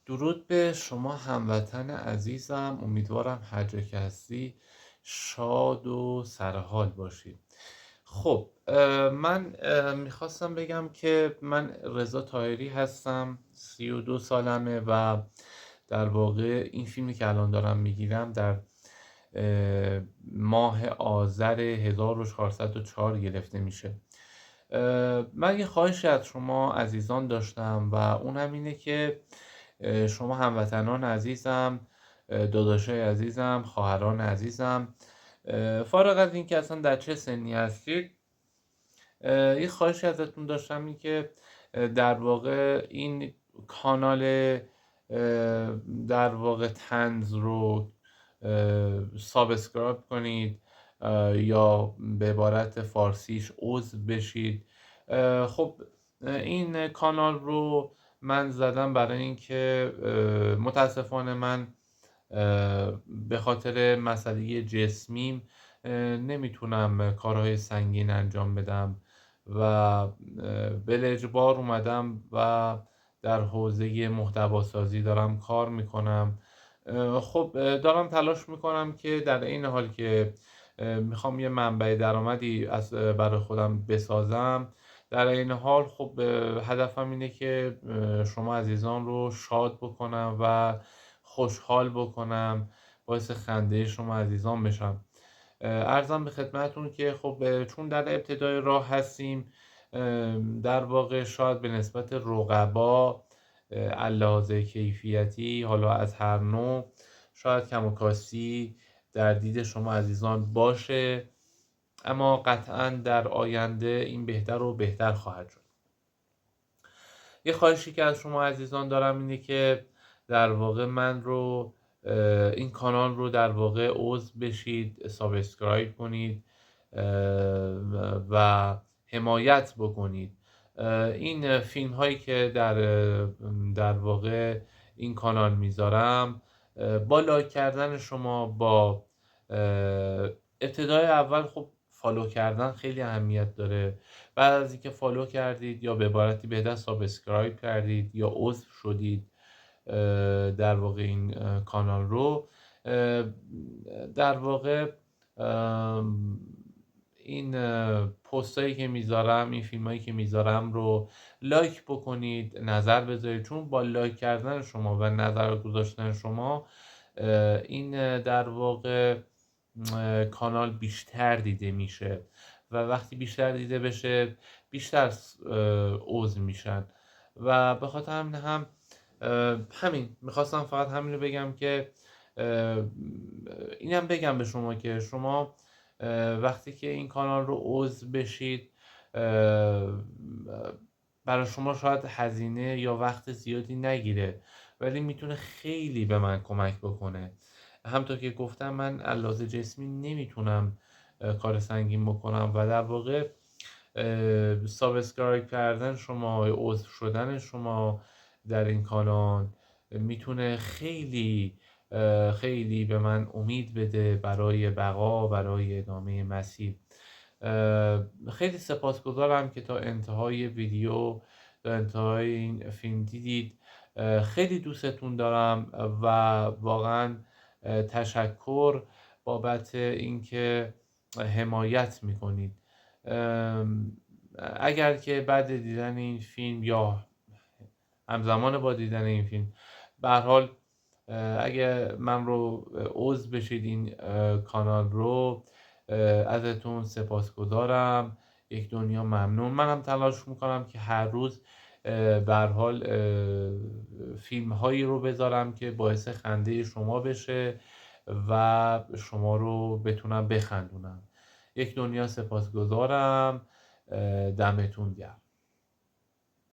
درود به شما هموطن عزیزم. امیدوارم هر جا که هستی شاد و سرحال باشید. خب من میخواستم بگم که من رضا طاهری هستم، 32 سالمه و در واقع این فیلمی که الان دارم میگیرم در ماه آذر 1404 گرفته میشه. من یه خواهشی از شما عزیزان داشتم و اون هم اینه که شما هموطنان عزیزم، داداشای عزیزم، خواهران عزیزم، فارغ از این که اصلا در چه سنی هستید، یه خواهشی ازتون داشتم این که در واقع این کانال در واقع طنز رو سابسکرایب کنید، یا به عبارت فارسیش عضو بشید. خب این کانال رو من زدم برای اینکه متاسفانه من به خاطر مسئله جسمیم نمیتونم کارهای سنگین انجام بدم و به اجبار اومدم و در حوزه محتواسازی دارم کار میکنم. خب دارم تلاش میکنم که در این حال که میخوام یه منبع درآمدی از برای خودم بسازم، در این حال خب هدفم اینه که شما عزیزان رو شاد بکنم و خوشحال بکنم، باعث خنده شما عزیزان بشم. عرضم به خدمتون که خب چون در ابتدای راه هستیم، در واقع شاید به نسبت رقبا اللحاظ کیفیتی حالا از هر نوع شاید کم و کاسی در دید شما عزیزان باشه، اما قطعا در آینده این بهتر و بهتر خواهد شد. یه خواهشی که از شما عزیزان دارم اینه که در واقع من رو این کانال رو در واقع عضو بشید، سابسکرایب کنید و حمایت بکنید. این فیلم هایی که در واقع این کانال میذارم، با لایک کردن شما، با ابتدای اول خب فالو کردن خیلی اهمیت داره. بعد از اینکه فالو کردید یا به عبارتی بهتر سابسکرایب کردید یا عضو شدید در واقع این کانال رو، در واقع این پست هایی که میذارم، این فیلم هایی که میذارم رو لایک بکنید، نظر بذارید، چون با لایک کردن شما و نظر گذاشتن شما این در واقع کانال بیشتر دیده میشه و وقتی بیشتر دیده بشه بیشتر عضو میشن و به خاطر همین میخواستم فقط همین رو بگم که اینم بگم به شما که شما وقتی که این کانال رو عضو بشید، برای شما شاید هزینه یا وقت زیادی نگیره، ولی میتونه خیلی به من کمک بکنه. همطور که گفتم من علاوه جسمی نمیتونم کار سنگین بکنم و در واقع سابسکرایب کردن شما، عضو شدن شما در این کانال میتونه خیلی خیلی به من امید بده برای بقا، برای ادامه مسیر. خیلی سپاسگزارم که تا انتهای ویدیو، تا انتهای این فیلم دیدید. خیلی دوستتون دارم و واقعا تشکر بابت اینکه حمایت میکنید. اگر که بعد دیدن این فیلم یا همزمان با دیدن این فیلم به هر حال اگه من رو عضو بشید این کانال رو، ازتون سپاسگزارم، یک دنیا ممنون. منم تلاش میکنم که هر روز به هر حال فیلم هایی رو بذارم که باعث خنده شما بشه و شما رو بتونم بخندونم. یک دنیا سپاسگزارم. دمتون گرم.